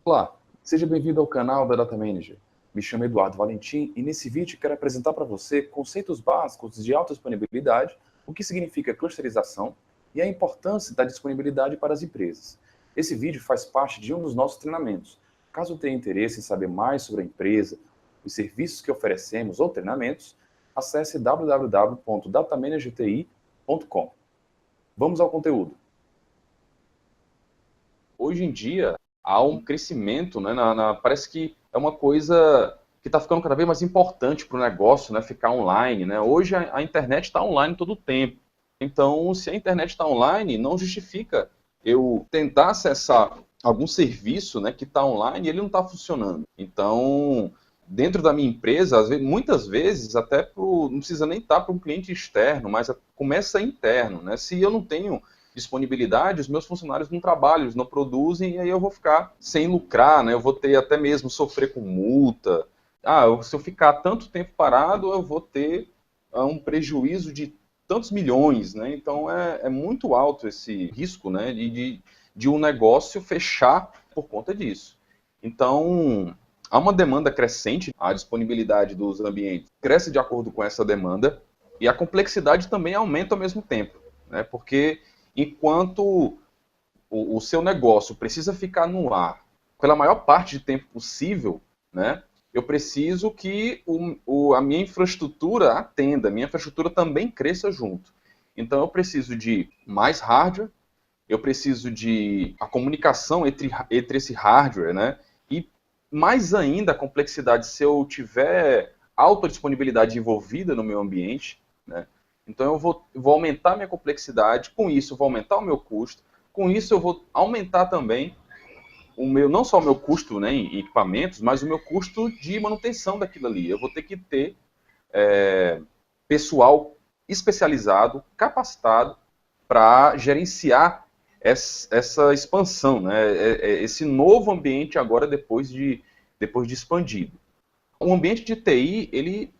Olá, seja bem-vindo ao canal da Data Manager. Me chamo Eduardo Valentim e nesse vídeo quero apresentar para você conceitos básicos de alta disponibilidade, o que significa clusterização e a importância da disponibilidade para as empresas. Esse vídeo faz parte de um dos nossos treinamentos. Caso tenha interesse em saber mais sobre a empresa, os serviços que oferecemos ou treinamentos, acesse www.datamanagerti.com. Vamos ao conteúdo. Hoje em dia, há um crescimento, né, parece que é uma coisa que está ficando cada vez mais importante para o negócio, né, ficar online. Né? Hoje a internet está online todo o tempo. Então, se a internet está online, não justifica eu tentar acessar algum serviço, né, que está online e ele não está funcionando. Então, dentro da minha empresa, muitas vezes, até não precisa nem estar para um cliente externo, mas começa interno. Né? Se eu não tenho disponibilidade, os meus funcionários não trabalham, eles não produzem, e aí eu vou ficar sem lucrar, né? Eu vou ter até mesmo sofrer com multa. Se eu ficar tanto tempo parado, eu vou ter um prejuízo de tantos milhões, né? Então é muito alto esse risco, né? De um negócio fechar por conta disso. Então, há uma demanda crescente, a disponibilidade dos ambientes cresce de acordo com essa demanda, e a complexidade também aumenta ao mesmo tempo, né? Porque enquanto o seu negócio precisa ficar no ar pela maior parte de tempo possível, né, eu preciso que a minha infraestrutura atenda, a minha infraestrutura também cresça junto. Então eu preciso de mais hardware, eu preciso de a comunicação entre esse hardware, né, e mais ainda a complexidade se eu tiver alta disponibilidade envolvida no meu ambiente, né. Então eu vou aumentar a minha complexidade, com isso eu vou aumentar o meu custo, com isso eu vou aumentar também não só o meu custo, né, em equipamentos, mas o meu custo de manutenção daquilo ali. Eu vou ter que ter pessoal especializado, capacitado para gerenciar essa expansão, né, esse novo ambiente agora depois de expandido. O ambiente de TI, ele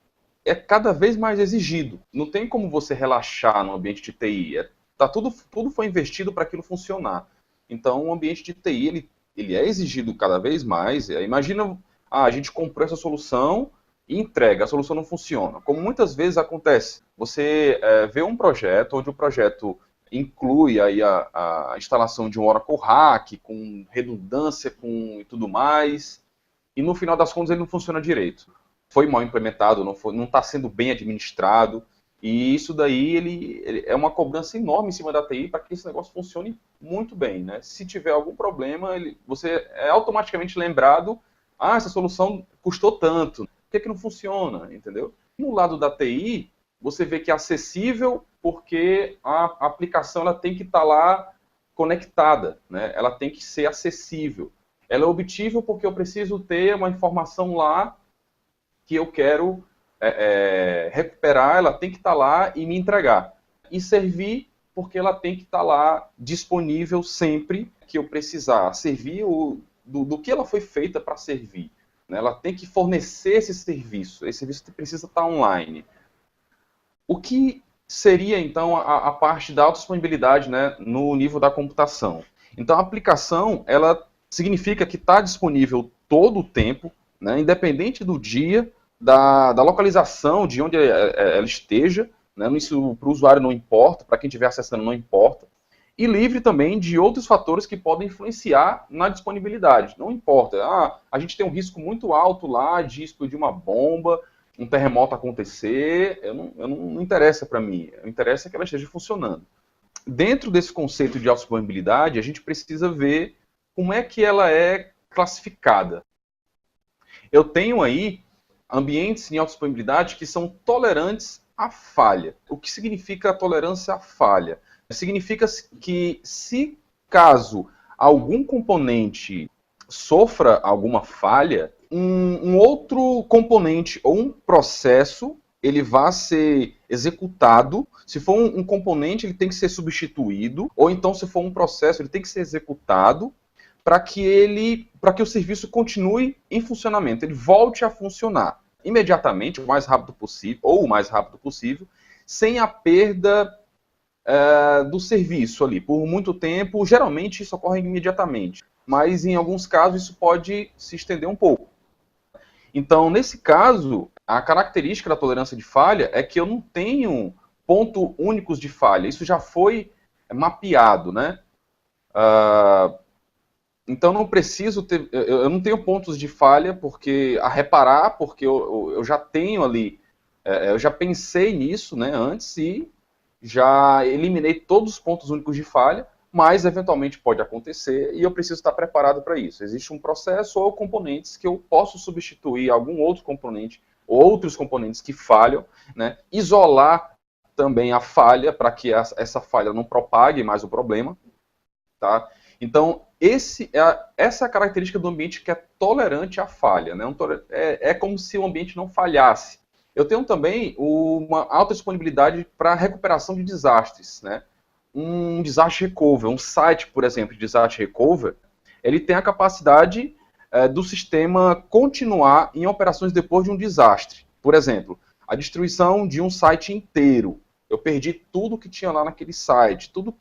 é cada vez mais exigido. Não tem como você relaxar no ambiente de TI. Tudo foi investido para aquilo funcionar. Então, o ambiente de TI ele é exigido cada vez mais. Imagina, a gente comprou essa solução e entrega, a solução não funciona. Como muitas vezes acontece, você vê um projeto onde o projeto inclui aí a instalação de um Oracle Hack, com redundância e tudo mais, e no final das contas ele não funciona direito. Foi mal implementado, não está sendo bem administrado, e isso daí ele é uma cobrança enorme em cima da TI para que esse negócio funcione muito bem. Né? Se tiver algum problema, você é automaticamente lembrado, essa solução custou tanto, por que não funciona? Entendeu? No lado da TI, você vê que é acessível porque a aplicação ela tem que estar lá conectada, né? Ela tem que ser acessível. Ela é obtível porque eu preciso ter uma informação lá que eu quero recuperar, ela tem que estar lá e me entregar. E servir, porque ela tem que estar lá disponível sempre que eu precisar. Servir do que ela foi feita para servir. Né? Ela tem que fornecer esse serviço precisa estar online. O que seria, então, a parte da autodisponibilidade, né, no nível da computação? Então, a aplicação, ela significa que está disponível todo o tempo, né, independente do dia, da localização, de onde ela esteja, né, isso para o usuário não importa, para quem estiver acessando não importa, e livre também de outros fatores que podem influenciar na disponibilidade. Não importa, a gente tem um risco muito alto lá de explodir uma bomba, um terremoto acontecer, não interessa para mim, o interessa é que ela esteja funcionando. Dentro desse conceito de autodisponibilidade, a gente precisa ver como é que ela é classificada. Eu tenho aí ambientes em autodisponibilidade que são tolerantes à falha. O que significa a tolerância à falha? Significa que se caso algum componente sofra alguma falha, um outro componente ou um processo ele vai ser executado. Se for um componente, ele tem que ser substituído, ou então se for um processo, ele tem que ser executado para que o serviço continue em funcionamento, ele volte a funcionar imediatamente, o mais rápido possível, ou o mais rápido possível, sem a perda do serviço ali, por muito tempo. Geralmente isso ocorre imediatamente. mas em alguns casos isso pode se estender um pouco. Então, nesse caso, a característica da tolerância de falha é que eu não tenho pontos únicos de falha. Isso já foi mapeado, né? Então, não preciso ter... Eu não tenho pontos de falha a reparar, porque eu já tenho ali... Eu já pensei nisso, né, antes e já eliminei todos os pontos únicos de falha, mas eventualmente pode acontecer e eu preciso estar preparado para isso. Existe um processo ou componentes que eu posso substituir algum outro componente, outros componentes que falham, né? Isolar também a falha para que essa falha não propague mais o problema, tá? Então, essa é a característica do ambiente que é tolerante à falha, né? É como se o ambiente não falhasse. Eu tenho também uma alta disponibilidade para recuperação de desastres, né? Um disaster recover, um site, por exemplo, de disaster recover, ele tem a capacidade do sistema continuar em operações depois de um desastre. Por exemplo, a destruição de um site inteiro. Eu perdi tudo que tinha lá naquele site, todo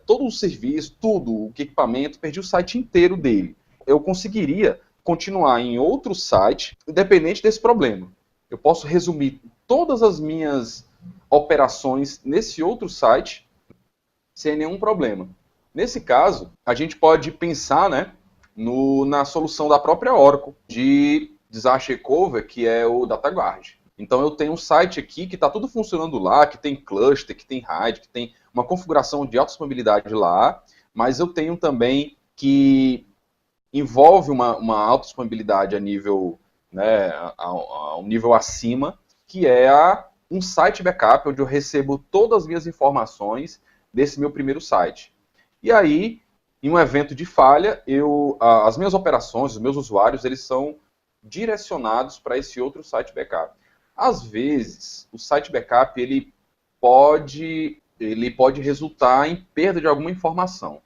o serviço, tudo, o equipamento, perdi o site inteiro dele. Eu conseguiria continuar em outro site, independente desse problema. Eu posso resumir todas as minhas operações nesse outro site sem nenhum problema. Nesse caso, a gente pode pensar, né, na solução da própria Oracle de Disaster Recovery, que é o DataGuard. Então eu tenho um site aqui que está tudo funcionando lá, que tem cluster, que tem RAID, que tem uma configuração de alta disponibilidade lá, mas eu tenho também que envolve uma alta disponibilidade a nível, né, a um nível acima, que é um site backup, onde eu recebo todas as minhas informações desse meu primeiro site. E aí, em um evento de falha, as minhas operações, os meus usuários, eles são direcionados para esse outro site backup. Às vezes, o site backup ele pode resultar em perda de alguma informação.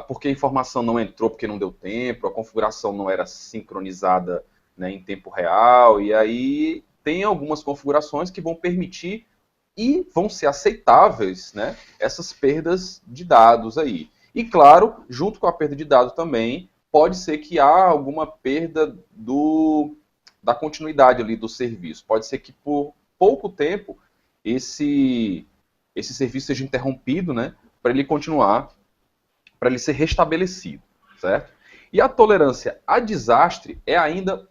Porque a informação não entrou porque não deu tempo, a configuração não era sincronizada, né, em tempo real, e aí tem algumas configurações que vão permitir e vão ser aceitáveis, né, essas perdas de dados aí. E claro, junto com a perda de dados também, pode ser que há alguma perda da continuidade ali do serviço. Pode ser que por pouco tempo esse serviço seja interrompido, né, para ele continuar, para ele ser restabelecido, certo? E a tolerância a desastre é ainda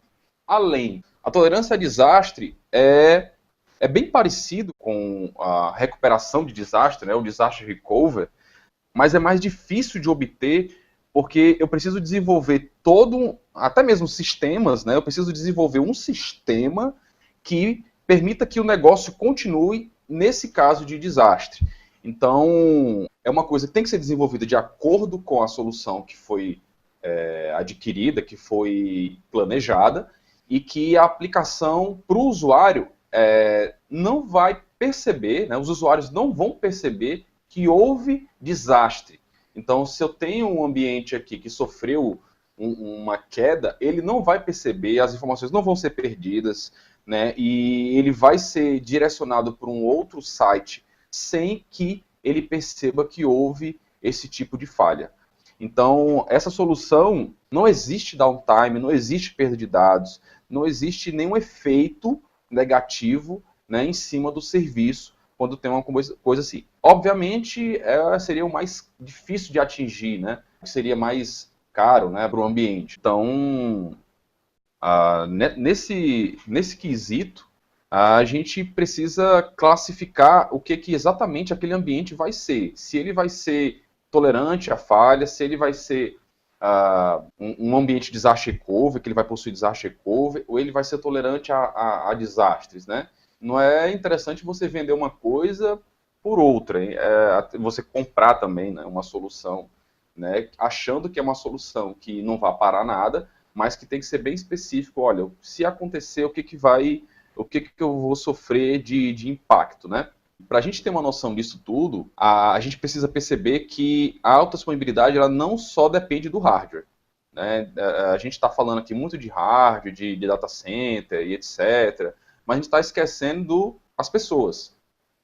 além. A tolerância a desastre é bem parecido com a recuperação de desastre, né, o disaster recovery, mas é mais difícil de obter porque eu preciso desenvolver até mesmo sistemas, né, eu preciso desenvolver um sistema que permita que o negócio continue nesse caso de desastre. Então, é uma coisa que tem que ser desenvolvida de acordo com a solução que foi adquirida, que foi planejada, e que a aplicação para o usuário não vai perceber, né, os usuários não vão perceber que houve desastre. Então, se eu tenho um ambiente aqui que sofreu uma queda, ele não vai perceber, as informações não vão ser perdidas, né, e ele vai ser direcionado para um outro site sem que ele perceba que houve esse tipo de falha. Então, essa solução, não existe downtime, não existe perda de dados, não existe nenhum efeito negativo, né, em cima do serviço quando tem uma coisa assim. Obviamente, seria o mais difícil de atingir, né, seria mais caro, né, para o ambiente. Então, nesse quesito, a gente precisa classificar o que exatamente aquele ambiente vai ser. Se ele vai ser tolerante à falha, se ele vai ser um ambiente de disaster recovery, que ele vai possuir disaster recovery, ou ele vai ser tolerante a desastres, né? Não é interessante você vender uma coisa por outra, você comprar também, né, uma solução, né, achando que é uma solução que não vai parar nada, mas que tem que ser bem específico. Olha, se acontecer, o que eu vou sofrer de impacto, né? Para a gente ter uma noção disso tudo, a gente precisa perceber que a alta disponibilidade ela não só depende do hardware, né? A gente está falando aqui muito de hardware, de data center e etc., mas a gente está esquecendo as pessoas.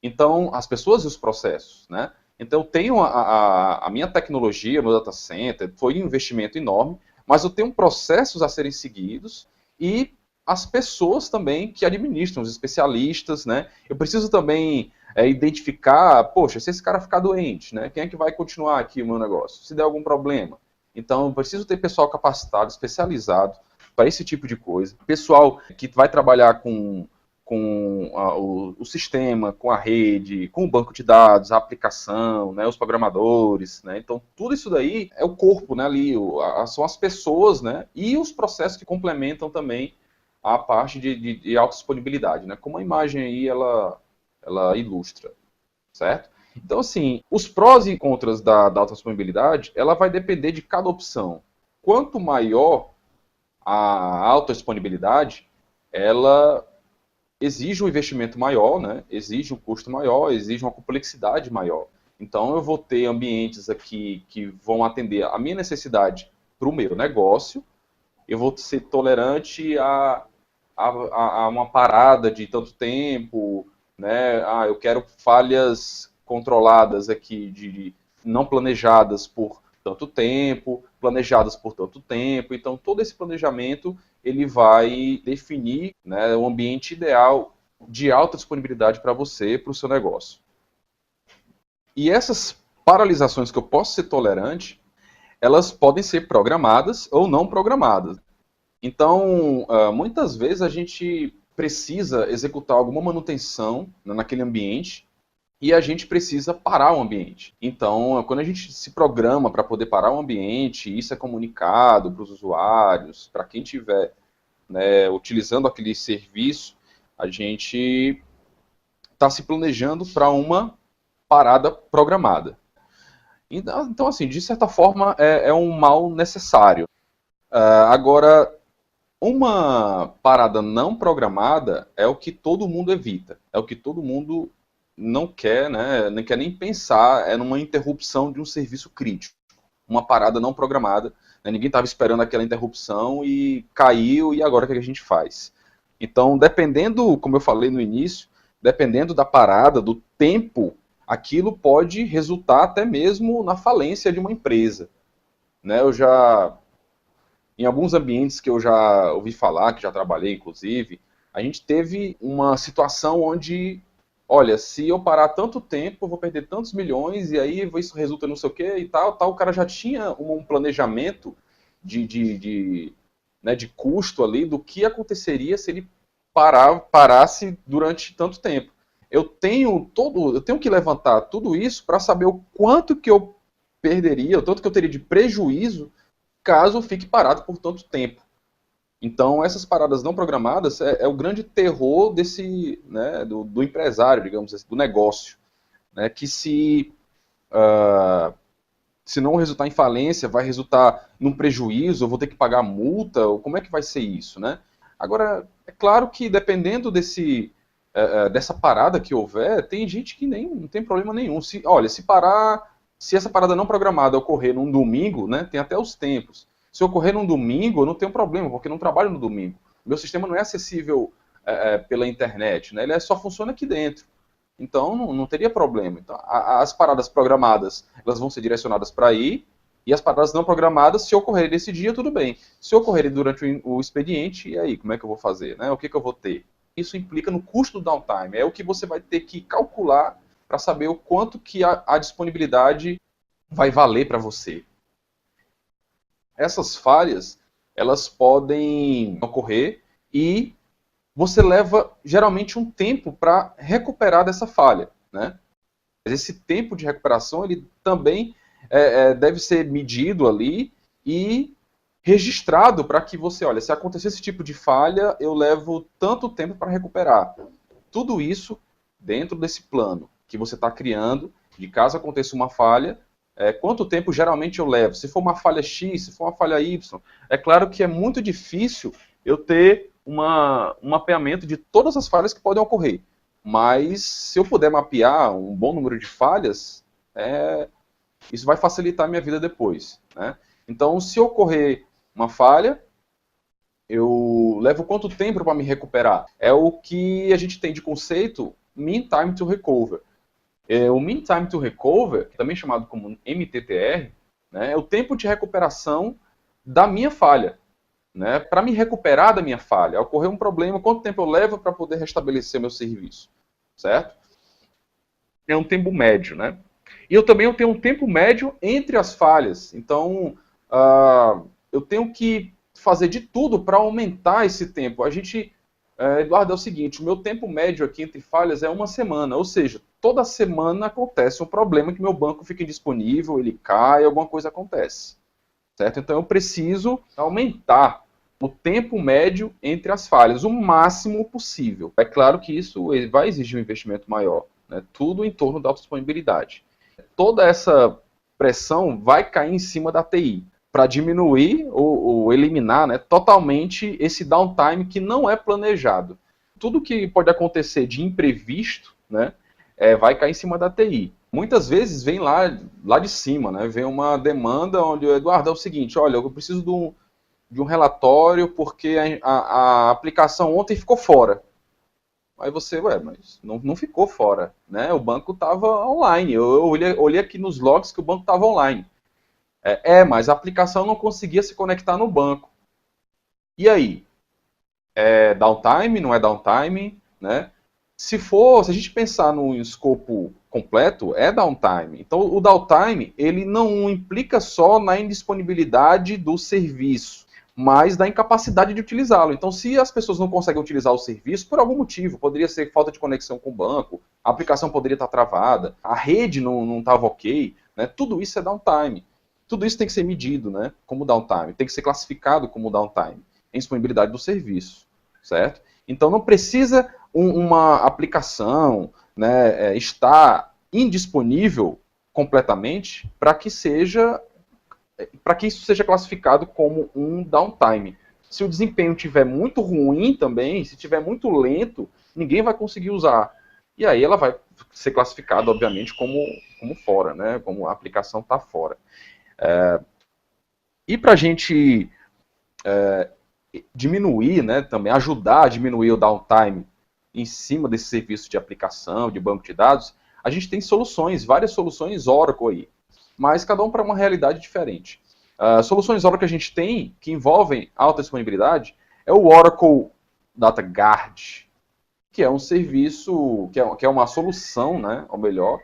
Então, as pessoas e os processos, né? Então eu tenho a minha tecnologia, meu data center, foi um investimento enorme, mas eu tenho processos a serem seguidos e as pessoas também que administram, os especialistas, né? Eu preciso também identificar, poxa, se esse cara ficar doente, né? Quem é que vai continuar aqui o meu negócio? Se der algum problema. Então eu preciso ter pessoal capacitado, especializado para esse tipo de coisa. Pessoal que vai trabalhar com o sistema, com a rede, com o banco de dados, a aplicação, né, os programadores, né? Então tudo isso daí é o corpo, né, ali, são as pessoas, né, e os processos que complementam também a parte de autodisponibilidade, né, como a imagem aí ela ilustra, certo? Então assim, os prós e contras da autodisponibilidade, ela vai depender de cada opção. Quanto maior a autodisponibilidade, ela exige um investimento maior, né? Exige um custo maior, exige uma complexidade maior. Então, eu vou ter ambientes aqui que vão atender a minha necessidade para o meu negócio, eu vou ser tolerante a uma parada de tanto tempo, né? Eu quero falhas controladas aqui, não planejadas por tanto tempo, planejadas por tanto tempo. Então, todo esse planejamento ele vai definir, né, o ambiente ideal de alta disponibilidade para você, para o seu negócio. E essas paralisações que eu posso ser tolerante, elas podem ser programadas ou não programadas. Então, muitas vezes a gente precisa executar alguma manutenção naquele ambiente e a gente precisa parar o ambiente. Então, quando a gente se programa para poder parar o ambiente, isso é comunicado para os usuários, para quem estiver, né, utilizando aquele serviço, a gente está se planejando para uma parada programada. Então, assim, de certa forma, é um mal necessário. Agora, uma parada não programada é o que todo mundo evita, é o que todo mundo não quer, né? Não quer nem pensar, é numa interrupção de um serviço crítico, uma parada não programada, né? Ninguém estava esperando aquela interrupção e caiu, e agora o que a gente faz? Então, dependendo, como eu falei no início, dependendo da parada, do tempo, aquilo pode resultar até mesmo na falência de uma empresa, né? Em alguns ambientes que eu já ouvi falar, que já trabalhei, inclusive, a gente teve uma situação onde, olha, se eu parar tanto tempo, eu vou perder tantos milhões, e aí isso resulta não sei o quê e tal, tal. O cara já tinha um planejamento né, de custo ali do que aconteceria se ele parasse durante tanto tempo. Eu tenho que levantar tudo isso para saber o quanto que eu perderia, o tanto que eu teria de prejuízo caso fique parado por tanto tempo. Então, essas paradas não programadas é o grande terror desse, né, do empresário, digamos assim, do negócio, né, que se não resultar em falência, vai resultar num prejuízo, eu vou ter que pagar multa, ou como é que vai ser isso, né? Agora, é claro que dependendo dessa parada que houver, tem gente que nem não tem problema nenhum. Olha, se essa parada não programada ocorrer num domingo, né, tem até os tempos. Se ocorrer num domingo, eu não tenho problema, porque eu não trabalho no domingo. Meu sistema não é acessível pela internet, né? Ele só funciona aqui dentro. Então, não teria problema. Então, as paradas programadas, elas vão ser direcionadas para aí, e as paradas não programadas, se ocorrerem nesse dia, tudo bem. Se ocorrerem durante o expediente, e aí, como é que eu vou fazer? Né? O que eu vou ter? Isso implica no custo do downtime. É o que você vai ter que calcular para saber o quanto que a disponibilidade vai valer para você. Essas falhas, elas podem ocorrer e você leva geralmente um tempo para recuperar dessa falha, né? Mas esse tempo de recuperação ele também deve ser medido ali e registrado para que você, olha, se acontecer esse tipo de falha, eu levo tanto tempo para recuperar. Tudo isso dentro desse plano que você está criando, de caso aconteça uma falha, quanto tempo geralmente eu levo? Se for uma falha X, se for uma falha Y, é claro que é muito difícil eu ter um mapeamento de todas as falhas que podem ocorrer. Mas se eu puder mapear um bom número de falhas, isso vai facilitar a minha vida depois, né? Então, se ocorrer uma falha, eu levo quanto tempo para me recuperar? É o que a gente tem de conceito mean time to recover. O Mean Time to Recover, também chamado como MTTR, né, é o tempo de recuperação da minha falha. Né, para me recuperar da minha falha, ocorreu um problema, quanto tempo eu levo para poder restabelecer meu serviço, certo? É um tempo médio, né? E eu também tenho um tempo médio entre as falhas, então eu tenho que fazer de tudo para aumentar esse tempo. Eduardo, é o seguinte, o meu tempo médio aqui entre falhas é uma semana, ou seja, toda semana acontece um problema que meu banco fica indisponível, ele cai, alguma coisa acontece. Certo? Então eu preciso aumentar o tempo médio entre as falhas, o máximo possível. É claro que isso vai exigir um investimento maior, né? Tudo em torno da autodisponibilidade. Toda essa pressão vai cair em cima da TI para diminuir ou eliminar, né, totalmente esse downtime que não é planejado. Tudo que pode acontecer de imprevisto, né, vai cair em cima da TI. Muitas vezes vem lá de cima, né, vem uma demanda onde, Eduardo, é o seguinte, olha, eu preciso de um relatório porque a aplicação ontem ficou fora. Aí você, mas não ficou fora, né? O banco estava online. Eu olhei aqui nos logs que o banco estava online. Mas a aplicação não conseguia se conectar no banco. E aí? É downtime, não é downtime, né? Se a gente pensar no escopo completo, é downtime. Então, o downtime, ele não implica só na indisponibilidade do serviço, mas da incapacidade de utilizá-lo. Então, se as pessoas não conseguem utilizar o serviço, por algum motivo, poderia ser falta de conexão com o banco, a aplicação poderia estar travada, a rede não estava ok, né? Tudo isso é downtime. Tudo isso tem que ser medido, né, como downtime, tem que ser classificado como downtime, em disponibilidade do serviço, certo? Então não precisa uma aplicação, né, estar indisponível completamente para que isso seja classificado como um downtime. Se o desempenho estiver muito ruim também, se estiver muito lento, ninguém vai conseguir usar. E aí ela vai ser classificada, obviamente, como fora, né? Como a aplicação está fora. E para a gente diminuir, né, também ajudar a diminuir o downtime em cima desse serviço de aplicação, de banco de dados, a gente tem soluções, várias soluções Oracle aí, mas cada um para uma realidade diferente. Soluções Oracle que a gente tem, que envolvem alta disponibilidade, é o Oracle Data Guard, que é um serviço, que é uma solução, né, ou melhor,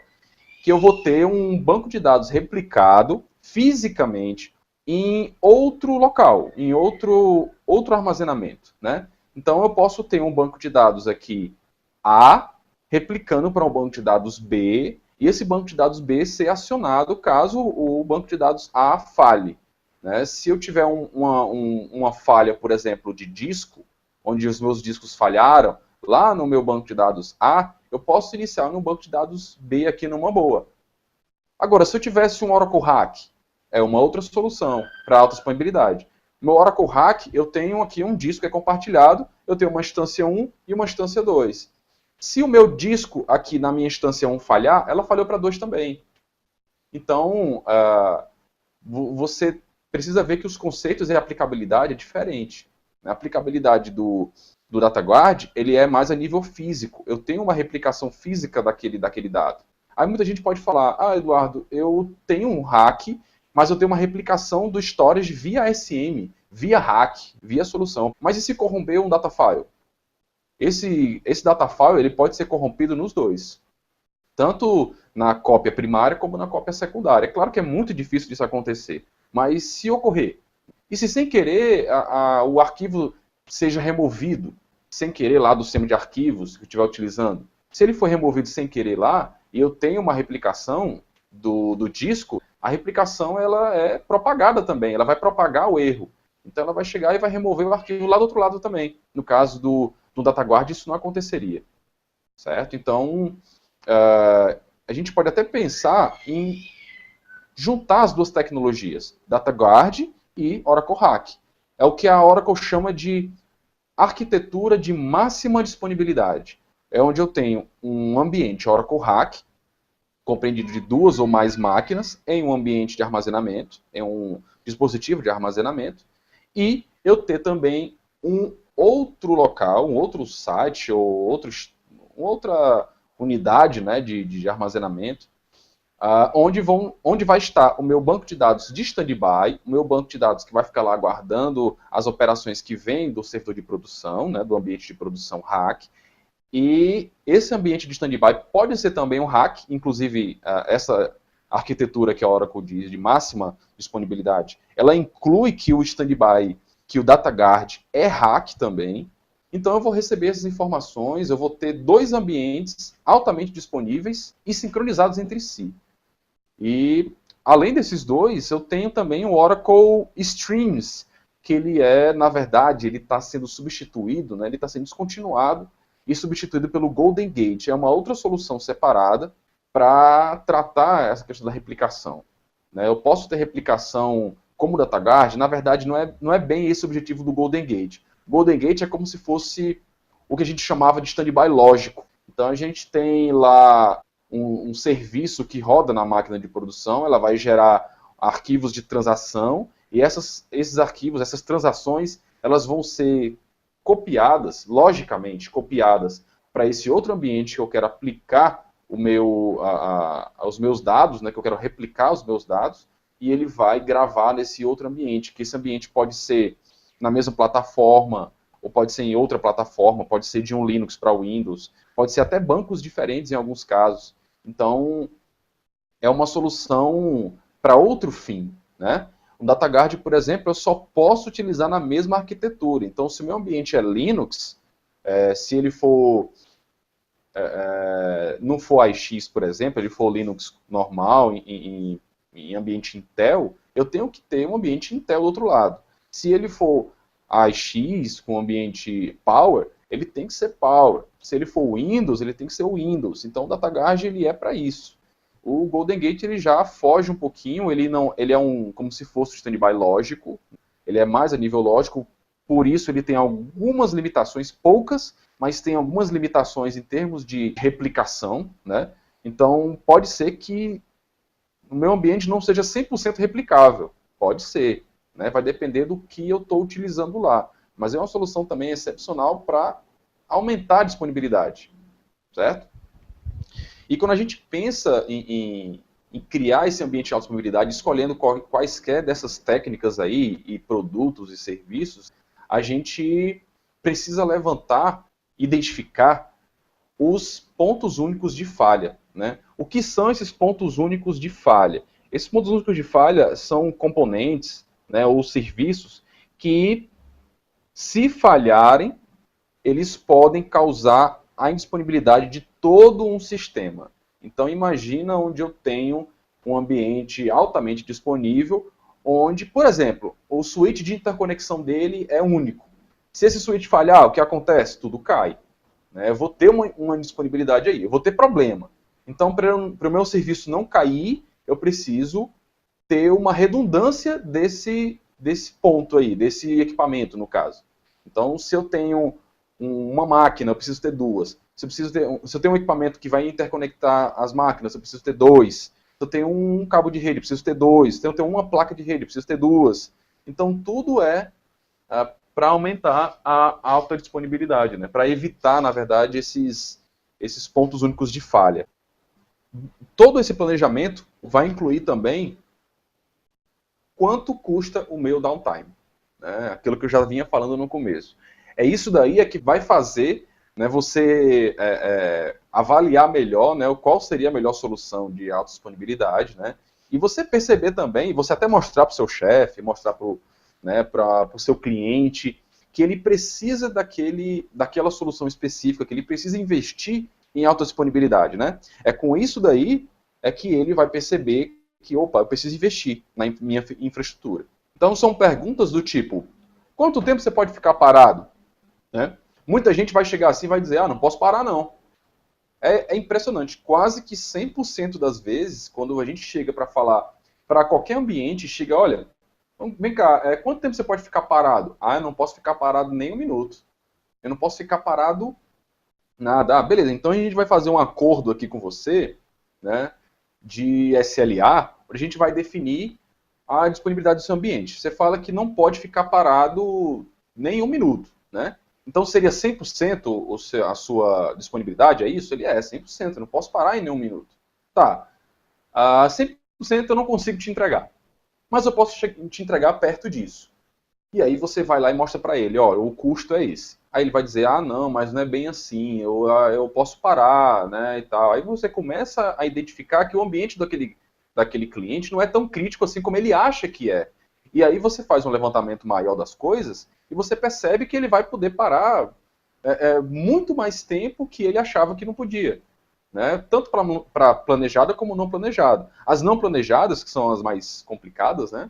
que eu vou ter um banco de dados replicado fisicamente em outro local, em outro armazenamento, né? Então eu posso ter um banco de dados aqui A replicando para um banco de dados B e esse banco de dados B ser acionado caso o banco de dados A falhe. Né? Se eu tiver uma falha, por exemplo, de disco, onde os meus discos falharam, lá no meu banco de dados A, eu posso iniciar no banco de dados B aqui numa boa. Agora, se eu tivesse um Oracle Hack, é uma outra solução para alta disponibilidade. No Oracle Hack, eu tenho aqui um disco que é compartilhado, eu tenho uma instância 1 e uma instância 2. Se o meu disco aqui na minha instância 1 falhar, ela falhou para 2 também. Então, você precisa ver que os conceitos e a aplicabilidade é diferente. A aplicabilidade do DataGuard, ele é mais a nível físico. Eu tenho uma replicação física daquele dado. Aí muita gente pode falar, Eduardo, eu tenho um hack, mas eu tenho uma replicação do storage via SM, via hack, via solução. Mas e se corromper um data file? Esse data file ele pode ser corrompido nos dois. Tanto na cópia primária como na cópia secundária. É claro que é muito difícil disso acontecer. Mas se ocorrer, e se sem querer o arquivo seja removido, sem querer lá do sistema de arquivos que eu estiver utilizando, se ele for removido sem querer lá, e eu tenho uma replicação do disco, a replicação ela é propagada também, ela vai propagar o erro. Então ela vai chegar e vai remover o arquivo lá do outro lado também. No caso do DataGuard, isso não aconteceria. Certo? Então, a gente pode até pensar em juntar as duas tecnologias, DataGuard e Oracle Hack. É o que a Oracle chama de arquitetura de máxima disponibilidade. É onde eu tenho um ambiente Oracle Hack, compreendido de duas ou mais máquinas, em um ambiente de armazenamento, em um dispositivo de armazenamento, e eu ter também um outro local, um outro site, ou unidade, né, de armazenamento, onde vai estar o meu banco de dados de standby, o meu banco de dados que vai ficar lá aguardando as operações que vêm do servidor de produção, né, do ambiente de produção rack. E esse ambiente de standby pode ser também um rack, inclusive essa arquitetura que a Oracle diz de máxima disponibilidade, ela inclui que o standby, que o DataGuard é rack também. Então eu vou receber essas informações, eu vou ter dois ambientes altamente disponíveis e sincronizados entre si. E além desses dois, eu tenho também o Oracle Streams, que ele é, na verdade, ele está sendo substituído, né, ele está sendo descontinuado e substituído pelo Golden Gate. É uma outra solução separada para tratar essa questão da replicação. Né? Eu posso ter replicação como o DataGuard, na verdade não é bem esse o objetivo do Golden Gate. Golden Gate é como se fosse o que a gente chamava de standby lógico. Então a gente tem lá um serviço que roda na máquina de produção, ela vai gerar arquivos de transação, e esses arquivos, essas transações, elas vão ser copiadas, logicamente copiadas, para esse outro ambiente que eu quero aplicar os meus dados, né, que eu quero replicar os meus dados, e ele vai gravar nesse outro ambiente, que esse ambiente pode ser na mesma plataforma, ou pode ser em outra plataforma, pode ser de um Linux para Windows, pode ser até bancos diferentes em alguns casos. Então, é uma solução para outro fim, né? O DataGuard, por exemplo, eu só posso utilizar na mesma arquitetura. Então, se o meu ambiente é Linux, se ele for não for AIX, por exemplo, ele for Linux normal, em ambiente Intel, eu tenho que ter um ambiente Intel do outro lado. Se ele for AIX com ambiente Power, ele tem que ser Power. Se ele for Windows, ele tem que ser o Windows. Então o DataGuard ele é para isso. O Golden Gate ele já foge um pouquinho, ele é como se fosse um standby lógico, ele é mais a nível lógico, por isso ele tem algumas limitações, poucas, mas tem algumas limitações em termos de replicação, né? Então pode ser que o meu ambiente não seja 100% replicável, pode ser, né? Vai depender do que eu estou utilizando lá, mas é uma solução também excepcional para aumentar a disponibilidade, certo? E quando a gente pensa em criar esse ambiente de alta disponibilidade, escolhendo quaisquer dessas técnicas aí, e produtos e serviços, a gente precisa levantar, identificar os pontos únicos de falha. Né? O que são esses pontos únicos de falha? Esses pontos únicos de falha são componentes, né, ou serviços que, se falharem, eles podem causar a indisponibilidade de todo um sistema. Então imagina onde eu tenho um ambiente altamente disponível, onde, por exemplo, o switch de interconexão dele é único. Se esse switch falhar, o que acontece? Tudo cai. Né? Eu vou ter uma disponibilidade aí, eu vou ter problema. Então, para o meu serviço não cair, eu preciso ter uma redundância desse ponto aí, desse equipamento, no caso. Então, se eu tenho uma máquina, eu preciso ter duas. Se eu tenho um equipamento que vai interconectar as máquinas, eu preciso ter dois. Se eu tenho um cabo de rede, eu preciso ter dois. Se eu tenho uma placa de rede, eu preciso ter duas. Então, tudo é para aumentar a alta disponibilidade, né? Para evitar, na verdade, esses pontos únicos de falha. Todo esse planejamento vai incluir também quanto custa o meu downtime. Né? Aquilo que eu já vinha falando no começo. É isso daí que vai fazer, né, você avaliar melhor, né, qual seria a melhor solução de alta disponibilidade, né, e você perceber também, você até mostrar para o seu chefe, mostrar para o seu cliente, que ele precisa daquela solução específica, que ele precisa investir em alta disponibilidade. Né? É com isso daí que ele vai perceber que, opa, eu preciso investir na minha infraestrutura. Então são perguntas do tipo, quanto tempo você pode ficar parado? Né? Muita gente vai chegar assim e vai dizer, não posso parar não. É impressionante, quase que 100% das vezes, quando a gente chega para falar para qualquer ambiente, chega, olha, vem cá, quanto tempo você pode ficar parado? Eu não posso ficar parado nem 1 minuto. Eu não posso ficar parado nada. Beleza, então a gente vai fazer um acordo aqui com você, né, de SLA, a gente vai definir a disponibilidade do seu ambiente. Você fala que não pode ficar parado nem 1 minuto, né? Então seria 100% a sua disponibilidade, é isso? Ele é 100%, eu não posso parar em nenhum minuto. Tá, 100% eu não consigo te entregar, mas eu posso te entregar perto disso. E aí você vai lá e mostra para ele, ó, o custo é esse. Aí ele vai dizer, não, mas não é bem assim, eu posso parar, né, e tal. Aí você começa a identificar que o ambiente daquele cliente não é tão crítico assim como ele acha que é. E aí você faz um levantamento maior das coisas e você percebe que ele vai poder parar muito mais tempo que ele achava que não podia. Né? Tanto para planejada como não planejada. As não planejadas, que são as mais complicadas, né?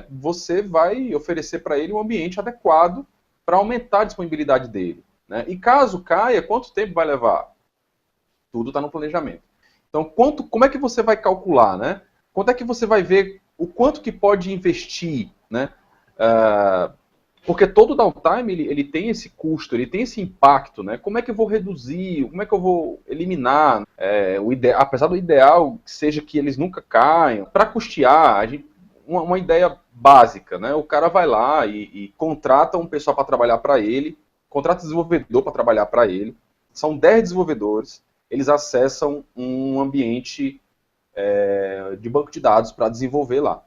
Você vai oferecer para ele um ambiente adequado para aumentar a disponibilidade dele. Né? E caso caia, quanto tempo vai levar? Tudo está no planejamento. Então, como é que você vai calcular? Né? Quanto é que você vai ver o quanto que pode investir? Né? Porque todo downtime ele tem esse custo, ele tem esse impacto, né? Como é que eu vou reduzir? Como é que eu vou eliminar? Apesar do ideal que seja que eles nunca caiam, para custear, uma ideia básica, né? O cara vai lá e contrata um pessoal para trabalhar para ele, contrata um desenvolvedor para trabalhar para ele. São 10 desenvolvedores, eles acessam um ambiente de banco de dados para desenvolver lá.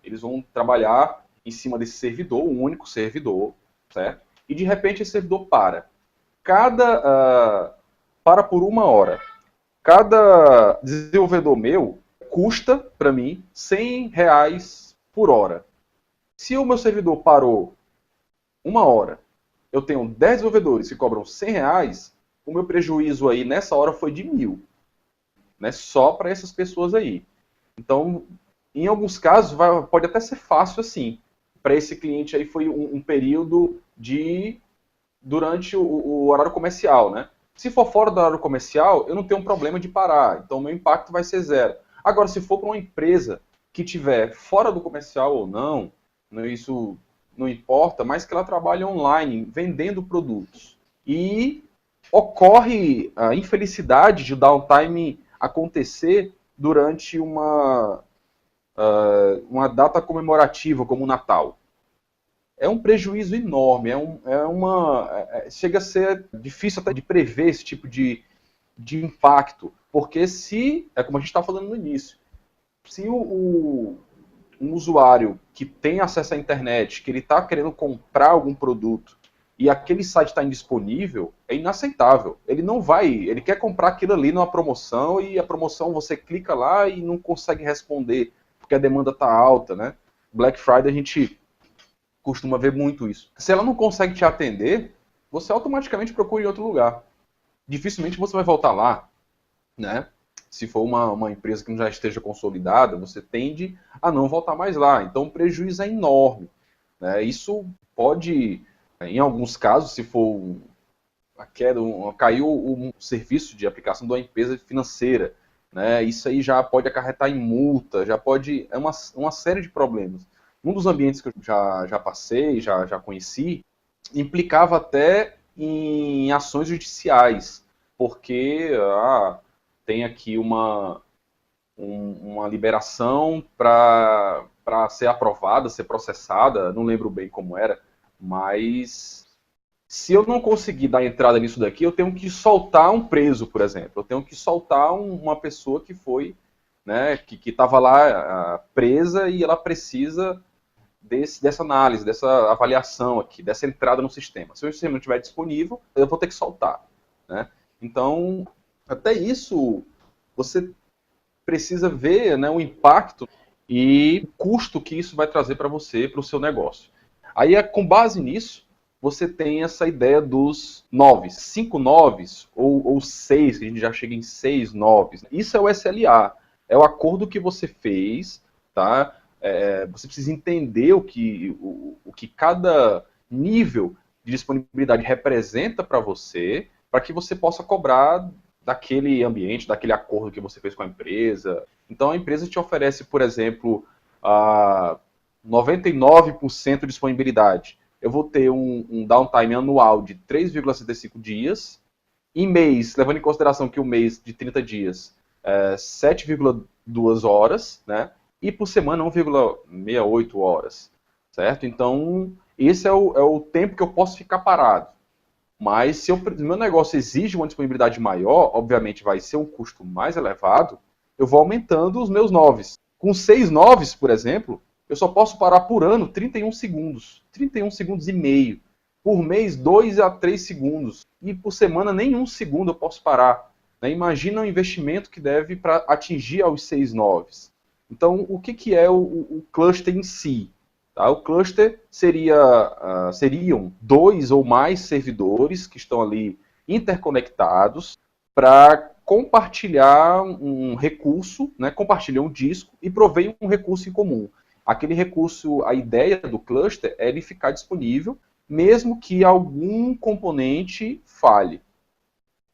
Eles vão trabalhar em cima desse servidor, um único servidor, certo? E de repente esse servidor para. Para por 1 hora. Cada desenvolvedor meu custa, para mim, R$100 por hora. Se o meu servidor parou 1 hora, eu tenho 10 desenvolvedores que cobram R$100, o meu prejuízo aí nessa hora foi de 1.000. Né? Só para essas pessoas aí. Então, em alguns casos, pode até ser fácil assim. Para esse cliente aí foi um período durante o horário comercial, né? Se for fora do horário comercial, eu não tenho um problema de parar, então o meu impacto vai ser zero. Agora, se for para uma empresa que tiver fora do comercial ou não, isso não importa, mas que ela trabalhe online, vendendo produtos. E ocorre a infelicidade de downtime acontecer durante uma data comemorativa como o Natal. É um prejuízo enorme, chega a ser difícil até de prever esse tipo de impacto, porque como a gente está falando no início, se um usuário que tem acesso à internet, que ele está querendo comprar algum produto e aquele site está indisponível, é inaceitável. Ele não vai, ele quer comprar aquilo ali numa promoção e a promoção você clica lá e não consegue responder, porque a demanda está alta, né? Black Friday a gente costuma ver muito isso. Se ela não consegue te atender, você automaticamente procura em outro lugar. Dificilmente você vai voltar lá, né? Se for uma empresa que não já esteja consolidada, você tende a não voltar mais lá. Então o prejuízo é enorme. Né? Isso pode, em alguns casos, se for caiu o serviço de aplicação de uma empresa financeira, né? Isso aí já pode acarretar em multa, é uma série de problemas. Um dos ambientes que eu já passei, já conheci, implicava até em ações judiciais, porque tem aqui uma liberação para ser aprovada, ser processada, não lembro bem como era, mas se eu não conseguir dar entrada nisso daqui, eu tenho que soltar um preso, por exemplo. Eu tenho que soltar uma pessoa que foi, né, que estava lá presa e ela precisa dessa análise, dessa avaliação aqui, dessa entrada no sistema. Se o sistema não estiver disponível, eu vou ter que soltar. Né? Então, até isso, você precisa ver, né, o impacto e o custo que isso vai trazer para você, para o seu negócio. Aí, com base nisso, você tem essa ideia dos noves, 5 noves ou 6, que a gente já chega em 6 noves. Isso é o SLA, é o acordo que você fez, tá? Você precisa entender o que cada nível de disponibilidade representa para você, para que você possa cobrar daquele ambiente, daquele acordo que você fez com a empresa. Então a empresa te oferece, por exemplo, 99% de disponibilidade. Eu vou ter um downtime anual de 3,65 dias. Em mês, levando em consideração que o mês de 30 dias é 7,2 horas, né? E por semana 1,68 horas, certo? Então, esse é o tempo que eu posso ficar parado. Mas se o meu negócio exige uma disponibilidade maior, obviamente vai ser um custo mais elevado, eu vou aumentando os meus noves. Com 6 noves, por exemplo, eu só posso parar por ano 31 segundos. 31 segundos e meio. Por mês, 2 a 3 segundos. E por semana, nem 1 segundo eu posso parar. Imagina o investimento que deve para atingir aos 6 noves. Então, o que é o cluster em si? Tá? O cluster seriam 2 ou mais servidores que estão ali interconectados para compartilhar um recurso, né, compartilham um disco e provém um recurso em comum. Aquele recurso, a ideia do cluster é ele ficar disponível, mesmo que algum componente falhe.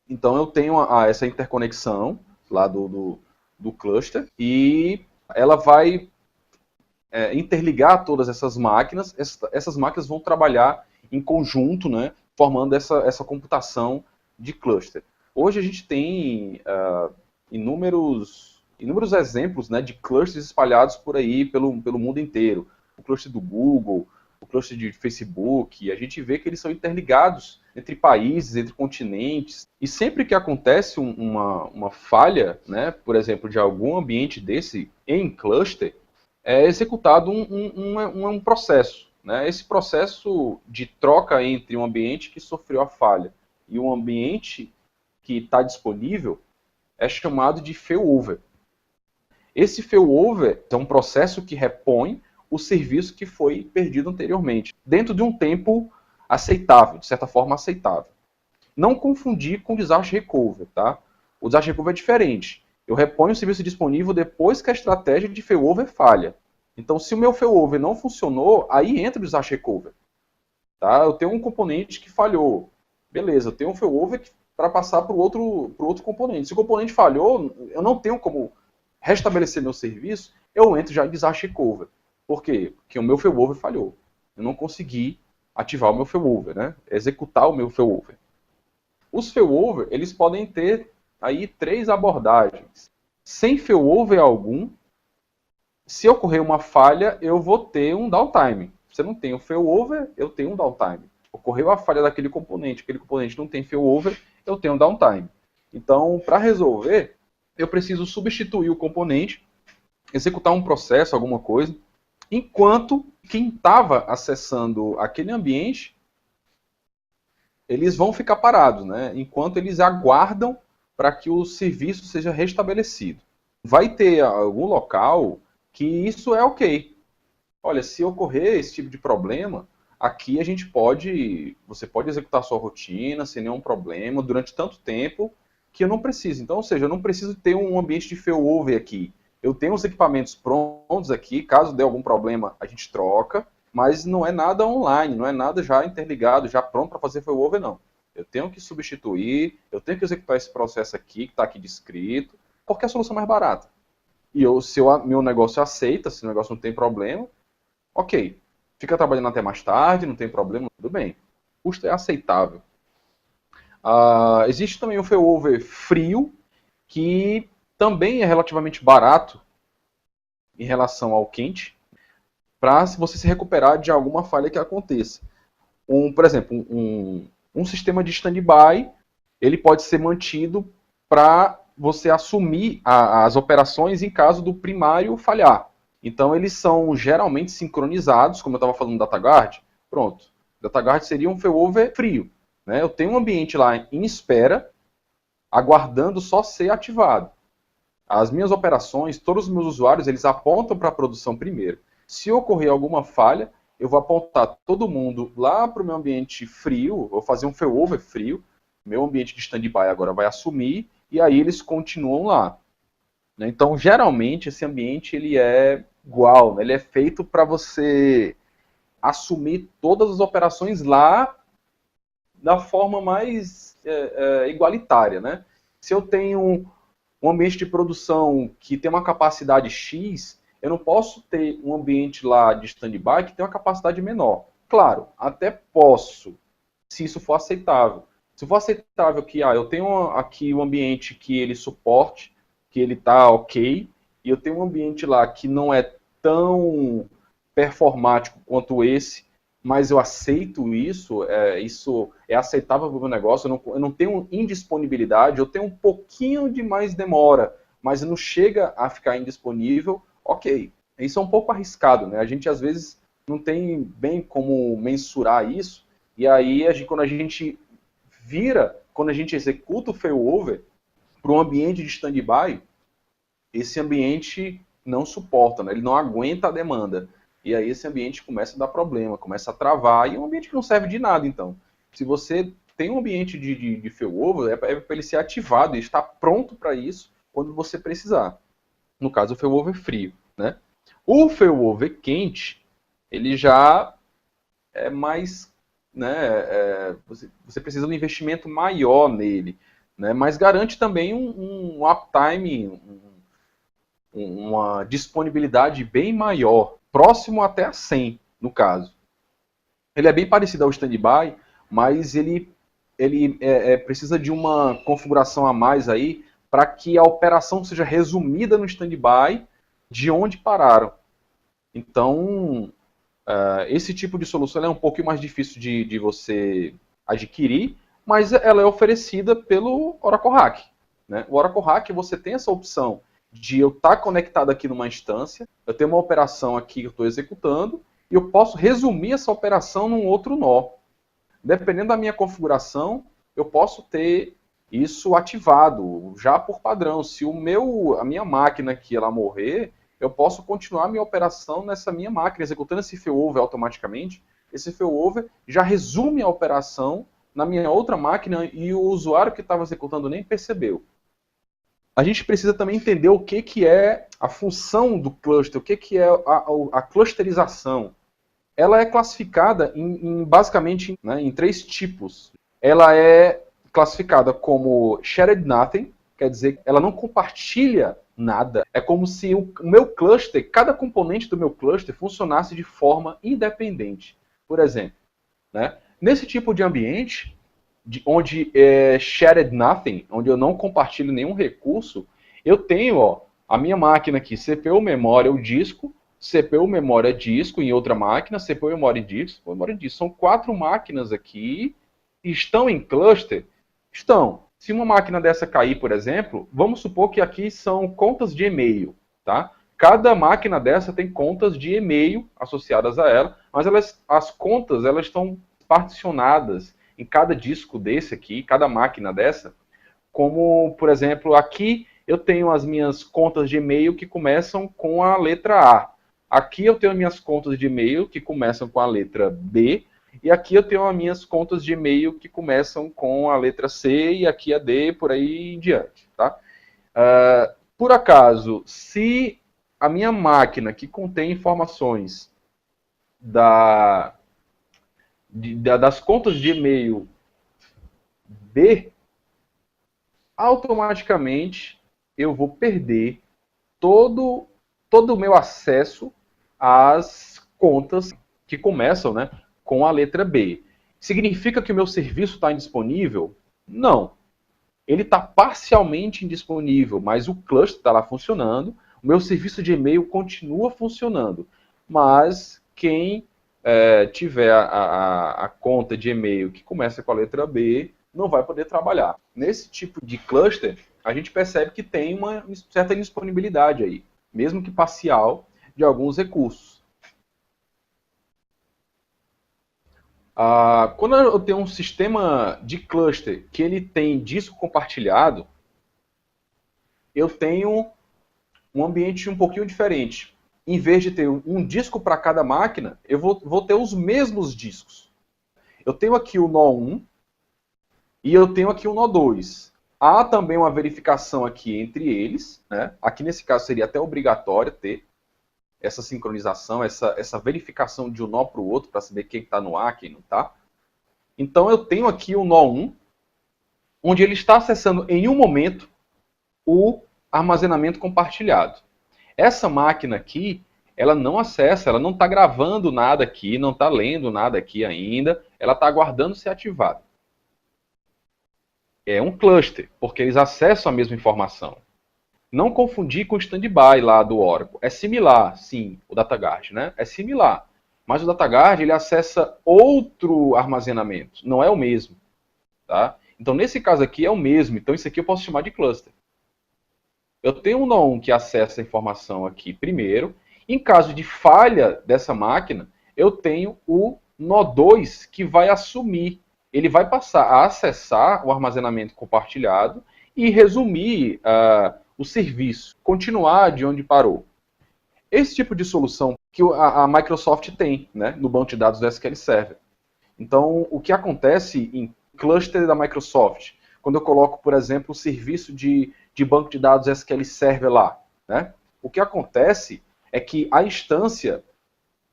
Então eu tenho essa interconexão lá do cluster e ela vai interligar todas essas máquinas. Essas máquinas vão trabalhar em conjunto, né, formando essa computação de cluster. Hoje a gente tem inúmeros exemplos, né, de clusters espalhados por aí pelo mundo inteiro. O cluster do Google, o cluster de Facebook, a gente vê que eles são interligados entre países, entre continentes. E sempre que acontece uma falha, né, por exemplo, de algum ambiente desse em cluster, é executado um processo. Né? Esse processo de troca entre um ambiente que sofreu a falha e um ambiente que está disponível é chamado de failover. Esse failover é um processo que repõe o serviço que foi perdido anteriormente, dentro de um tempo aceitável, de certa forma aceitável. Não confundir com disaster recovery, tá? O disaster recovery é diferente. Eu reponho o serviço disponível depois que a estratégia de failover falha. Então, se o meu failover não funcionou, aí entra o disaster recovery. Tá? Eu tenho um componente que falhou. Beleza, eu tenho um failover para passar para o outro componente. Se o componente falhou, eu não tenho como restabelecer meu serviço, eu entro já em disaster recovery. Por quê? Porque o meu failover falhou. Eu não consegui ativar o meu failover, né? Executar o meu failover. Os failover, eles podem ter aí 3 abordagens. Sem failover algum, se ocorrer uma falha, eu vou ter um downtime. Se eu não tenho failover, eu tenho um downtime. Ocorreu a falha daquele componente, aquele componente não tem failover, eu tenho um downtime. Então, para resolver, eu preciso substituir o componente, executar um processo, alguma coisa, enquanto quem estava acessando aquele ambiente, eles vão ficar parados, né? Enquanto eles aguardam para que o serviço seja restabelecido. Vai ter algum local que isso é ok. Olha, se ocorrer esse tipo de problema, aqui você pode executar sua rotina sem nenhum problema durante tanto tempo que eu não preciso. Então, ou seja, eu não preciso ter um ambiente de failover aqui. Eu tenho os equipamentos prontos aqui, caso dê algum problema, a gente troca, mas não é nada online, não é nada já interligado, já pronto para fazer failover, não. Eu tenho que substituir, eu tenho que executar esse processo aqui, que está aqui descrito, porque é a solução mais barata. E se o meu negócio aceita, se o negócio não tem problema, ok. Fica trabalhando até mais tarde, não tem problema, tudo bem. O custo é aceitável. Existe também o failover frio, que também é relativamente barato em relação ao quente, para você se recuperar de alguma falha que aconteça. Por exemplo, um sistema de stand-by, ele pode ser mantido para você assumir as operações em caso do primário falhar. Então, eles são geralmente sincronizados, como eu estava falando do DataGuard. Pronto. DataGuard seria um failover frio. Né? Eu tenho um ambiente lá em espera, aguardando só ser ativado. As minhas operações, todos os meus usuários, eles apontam para a produção primeiro. Se ocorrer alguma falha, eu vou apontar todo mundo lá para o meu ambiente frio, vou fazer um failover frio, meu ambiente de stand-by agora vai assumir, e aí eles continuam lá. Então, geralmente, esse ambiente ele é igual, né? Ele é feito para você assumir todas as operações lá da forma mais igualitária. Né? Se eu tenho um ambiente de produção que tem uma capacidade X, eu não posso ter um ambiente lá de stand-by que tem uma capacidade menor. Claro, até posso, se isso for aceitável. Se for aceitável que eu tenho aqui um ambiente que ele suporte, que ele está ok, e eu tenho um ambiente lá que não é tão performático quanto esse, mas eu aceito isso, isso é aceitável para o meu negócio, eu não tenho indisponibilidade, eu tenho um pouquinho de mais demora, mas não chega a ficar indisponível, ok. Isso é um pouco arriscado, né? A gente às vezes não tem bem como mensurar isso, e aí quando a gente quando a gente executa o failover para um ambiente de stand-by, esse ambiente não suporta, né? Ele não aguenta a demanda. E aí esse ambiente começa a dar problema, começa a travar, e é um ambiente que não serve de nada, então. Se você tem um ambiente de failover, é para ele ser ativado e estar pronto para isso quando você precisar. No caso, o failover frio, né? O failover quente, ele já é mais, né, você precisa de um investimento maior nele, né? Mas garante também um uptime, uma disponibilidade bem maior, próximo até a 100, no caso. Ele é bem parecido ao standby, mas ele precisa de uma configuração a mais aí para que a operação seja resumida no standby de onde pararam. Então, esse tipo de solução é um pouco mais difícil de você adquirir, mas ela é oferecida pelo Oracle Hack. Né? O Oracle Hack, você tem essa opção de eu estar conectado aqui numa instância, eu tenho uma operação aqui que eu estou executando, e eu posso resumir essa operação num outro nó. Dependendo da minha configuração, eu posso ter isso ativado, já por padrão. Se a minha máquina aqui ela morrer, eu posso continuar minha operação nessa minha máquina, executando esse failover automaticamente. Esse failover já resume a operação na minha outra máquina e o usuário que estava executando nem percebeu. A gente precisa também entender o que é a função do cluster, o que é a clusterização. Ela é classificada basicamente, né, em 3 tipos. Ela é classificada como shared nothing, quer dizer, ela não compartilha nada. É como se o meu cluster, cada componente do meu cluster funcionasse de forma independente. Por exemplo, né, nesse tipo de ambiente, onde é shared nothing, onde eu não compartilho nenhum recurso, eu tenho a minha máquina aqui, CPU, memória, o disco, CPU, memória, disco em outra máquina, CPU, memória, disco, memória, disco. São 4 máquinas aqui. Estão em cluster? Estão. Se uma máquina dessa cair, por exemplo, vamos supor que aqui são contas de e-mail, tá? Cada máquina dessa tem contas de e-mail associadas a ela, mas as contas elas estão particionadas em cada disco desse aqui, cada máquina dessa, como, por exemplo, aqui eu tenho as minhas contas de e-mail que começam com a letra A. Aqui eu tenho as minhas contas de e-mail que começam com a letra B, e aqui eu tenho as minhas contas de e-mail que começam com a letra C, e aqui a D, por aí em diante. Tá? Por acaso, se a minha máquina que contém informações das contas de e-mail B, automaticamente eu vou perder todo o meu acesso às contas que começam, né, com a letra B. Significa que o meu serviço está indisponível? Não. Ele está parcialmente indisponível, mas o cluster está lá funcionando, o meu serviço de e-mail continua funcionando, mas quem tiver a conta de e-mail que começa com a letra B não vai poder trabalhar. Nesse tipo de cluster, a gente percebe que tem uma certa indisponibilidade aí, mesmo que parcial, de alguns recursos. Quando eu tenho um sistema de cluster que ele tem disco compartilhado, eu tenho um ambiente um pouquinho diferente. Em vez de ter um disco para cada máquina, eu vou ter os mesmos discos. Eu tenho aqui o nó 1 e eu tenho aqui o nó 2. Há também uma verificação aqui entre eles. Né? Aqui nesse caso seria até obrigatório ter essa sincronização, essa verificação de um nó para o outro, para saber quem está no ar, quem não está. Então eu tenho aqui o nó 1, onde ele está acessando em um momento o armazenamento compartilhado. Essa máquina aqui, ela não acessa, ela não está gravando nada aqui, não está lendo nada aqui ainda, ela está aguardando ser ativada. É um cluster, porque eles acessam a mesma informação. Não confundir com o standby lá do Oracle. É similar, sim, o DataGuard, né? É similar. Mas o DataGuard, ele acessa outro armazenamento, não é o mesmo. Tá? Então, nesse caso aqui, é o mesmo. Então, isso aqui eu posso chamar de cluster. Eu tenho um nó 1 que acessa a informação aqui primeiro. Em caso de falha dessa máquina, eu tenho o nó 2 que vai assumir. Ele vai passar a acessar o armazenamento compartilhado e resumir o serviço, continuar de onde parou. Esse tipo de solução que a Microsoft tem, né, no banco de dados do SQL Server. Então, o que acontece em cluster da Microsoft, quando eu coloco, por exemplo, o serviço de banco de dados SQL Server lá, né, o que acontece é que a instância,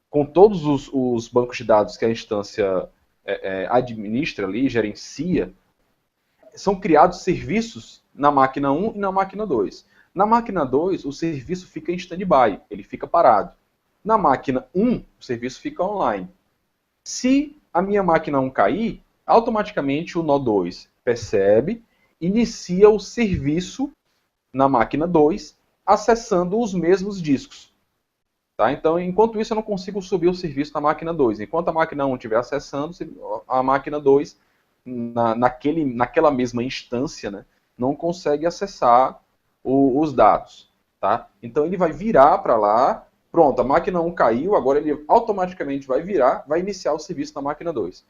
com todos os bancos de dados que a instância administra ali, gerencia, são criados serviços na máquina 1 e na máquina 2. Na máquina 2, o serviço fica em stand-by, ele fica parado. Na máquina 1, o serviço fica online. Se a minha máquina 1 cair, automaticamente o nó 2 percebe, inicia o serviço na máquina 2, acessando os mesmos discos. Tá? Então, enquanto isso, eu não consigo subir o serviço na máquina 2. Enquanto a máquina 1 estiver acessando, a máquina 2, naquela mesma instância, né, não consegue acessar os dados. Tá? Então, ele vai virar para lá, pronto, a máquina 1 caiu, agora ele automaticamente vai virar, vai iniciar o serviço na máquina 2.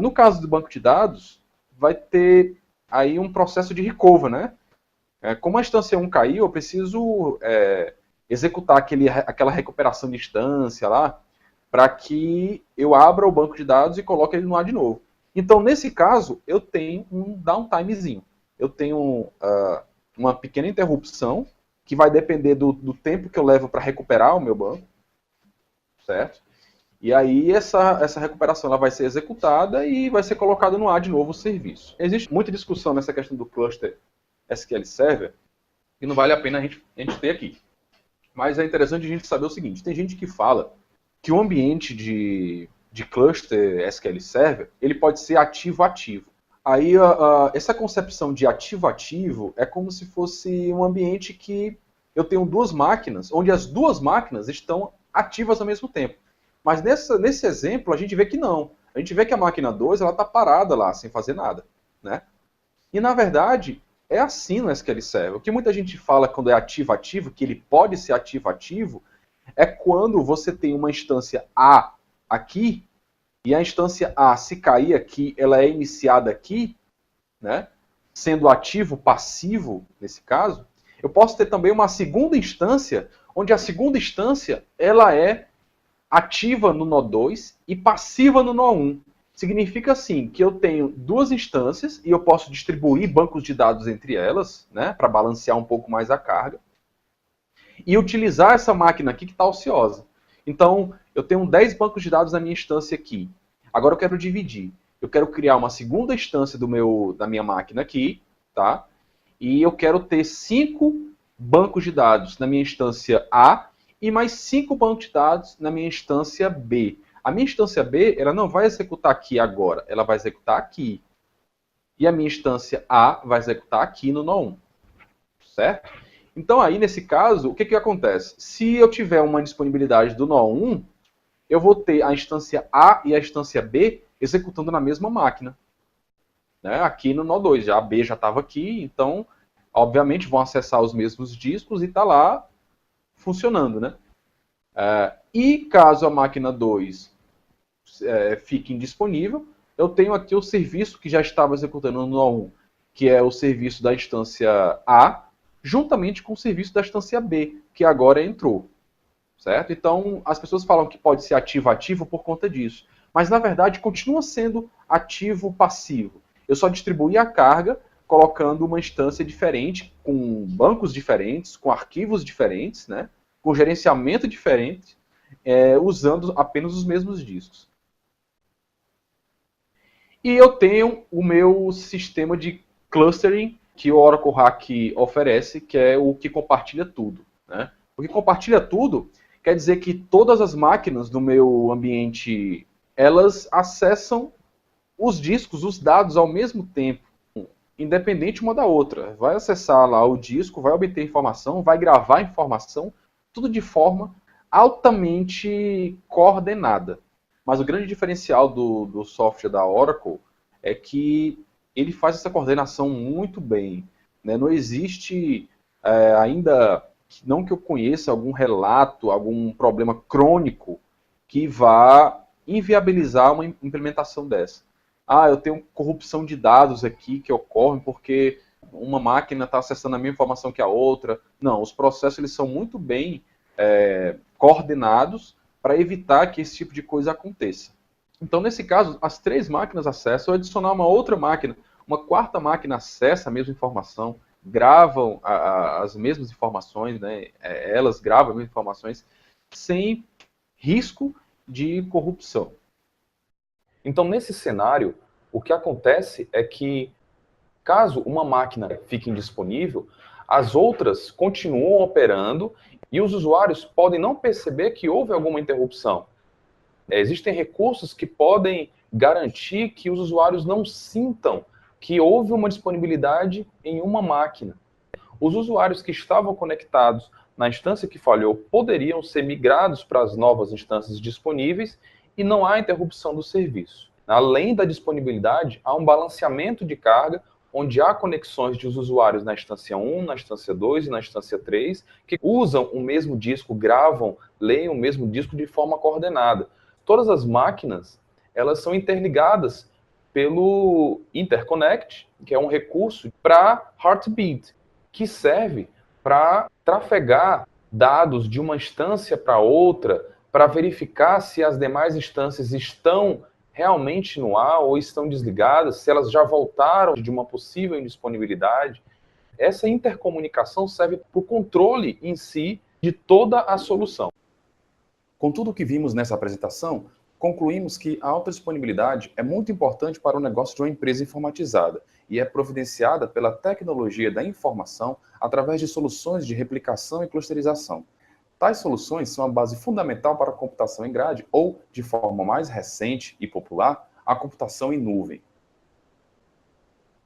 No caso do banco de dados, vai ter aí um processo de recover, né? Como a instância 1 caiu, eu preciso executar aquela recuperação de instância lá, para que eu abra o banco de dados e coloque ele no ar de novo. Então, nesse caso, eu tenho um downtimezinho. Eu tenho uma pequena interrupção, que vai depender do tempo que eu levo para recuperar o meu banco, certo? E aí essa recuperação ela vai ser executada e vai ser colocado no ar de novo o serviço. Existe muita discussão nessa questão do cluster SQL Server, e não vale a pena a gente ter aqui. Mas é interessante a gente saber o seguinte, tem gente que fala que o ambiente de cluster SQL Server, ele pode ser ativo-ativo. Aí essa concepção de ativo-ativo é como se fosse um ambiente que eu tenho duas máquinas, onde as duas máquinas estão ativas ao mesmo tempo. Mas nesse exemplo, a gente vê que não. A gente vê que a máquina 2 está parada lá, sem fazer nada. Né? E, na verdade, é assim no SQL Server. O que muita gente fala quando é ativo-ativo, que ele pode ser ativo-ativo, é quando você tem uma instância A aqui, e a instância A, se cair aqui, ela é iniciada aqui, né? Sendo ativo, passivo, nesse caso. Eu posso ter também uma segunda instância, onde a segunda instância ela é ativa no nó 2 e passiva no nó 1. Significa assim que eu tenho duas instâncias e eu posso distribuir bancos de dados entre elas, né, para balancear um pouco mais a carga, e utilizar essa máquina aqui que está ociosa. Então, eu tenho 10 bancos de dados na minha instância aqui. Agora eu quero dividir. Eu quero criar uma segunda instância da minha máquina aqui, tá? E eu quero ter 5 bancos de dados na minha instância A e mais 5 bancos de dados na minha instância B. A minha instância B, ela não vai executar aqui agora, ela vai executar aqui. E a minha instância A vai executar aqui no nó 1. Certo? Então aí, nesse caso, o que acontece? Se eu tiver uma disponibilidade do nó 1, eu vou ter a instância A e a instância B executando na mesma máquina. Né? Aqui no nó 2, a B já estava aqui, então, obviamente, vão acessar os mesmos discos e está lá funcionando. Né? E caso a máquina 2 fique indisponível, eu tenho aqui o serviço que já estava executando no nó 1, que é o serviço da instância A, juntamente com o serviço da instância B, que agora entrou. Certo? Então, as pessoas falam que pode ser ativo-ativo por conta disso. Mas, na verdade, continua sendo ativo-passivo. Eu só distribuí a carga colocando uma instância diferente, com bancos diferentes, com arquivos diferentes, né? Com gerenciamento diferente, usando apenas os mesmos discos. E eu tenho o meu sistema de clustering que o Oracle Hack oferece, que é o que compartilha tudo. Né? O que compartilha tudo quer dizer que todas as máquinas do meu ambiente, elas acessam os discos, os dados ao mesmo tempo, independente uma da outra. Vai acessar lá o disco, vai obter informação, vai gravar informação, tudo de forma altamente coordenada. Mas o grande diferencial do software da Oracle é que ele faz essa coordenação muito bem, né? Não existe ainda, não que eu conheça, algum relato, algum problema crônico que vá inviabilizar uma implementação dessa. Ah, eu tenho corrupção de dados aqui que ocorre porque uma máquina está acessando a mesma informação que a outra. Não, os processos eles são muito bem coordenados para evitar que esse tipo de coisa aconteça. Então, nesse caso, as 3 máquinas acessam, adicionar uma outra máquina, uma quarta máquina acessa a mesma informação, gravam as mesmas informações, né? Elas gravam as mesmas informações, sem risco de corrupção. Então, nesse cenário, o que acontece é que, caso uma máquina fique indisponível, as outras continuam operando e os usuários podem não perceber que houve alguma interrupção. Existem recursos que podem garantir que os usuários não sintam que houve uma disponibilidade em uma máquina. Os usuários que estavam conectados na instância que falhou poderiam ser migrados para as novas instâncias disponíveis e não há interrupção do serviço. Além da disponibilidade, há um balanceamento de carga, onde há conexões de usuários na instância 1, na instância 2 e na instância 3, que usam o mesmo disco, gravam, leem o mesmo disco de forma coordenada. Todas as máquinas, elas são interligadas pelo Interconnect, que é um recurso para Heartbeat, que serve para trafegar dados de uma instância para outra, para verificar se as demais instâncias estão realmente no ar ou estão desligadas, se elas já voltaram de uma possível indisponibilidade. Essa intercomunicação serve para o controle em si de toda a solução. Com tudo o que vimos nessa apresentação, concluímos que a alta disponibilidade é muito importante para o negócio de uma empresa informatizada e é providenciada pela tecnologia da informação através de soluções de replicação e clusterização. Tais soluções são a base fundamental para a computação em grade ou, de forma mais recente e popular, a computação em nuvem.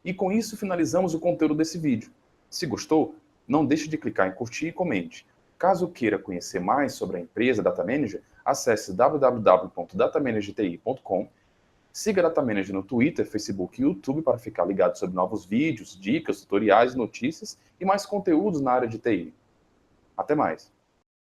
E com isso finalizamos o conteúdo desse vídeo. Se gostou, não deixe de clicar em curtir e comente. Caso queira conhecer mais sobre a empresa Data Manager, acesse www.datamanagerti.com, siga a Data Manager no Twitter, Facebook e YouTube para ficar ligado sobre novos vídeos, dicas, tutoriais, notícias e mais conteúdos na área de TI. Até mais!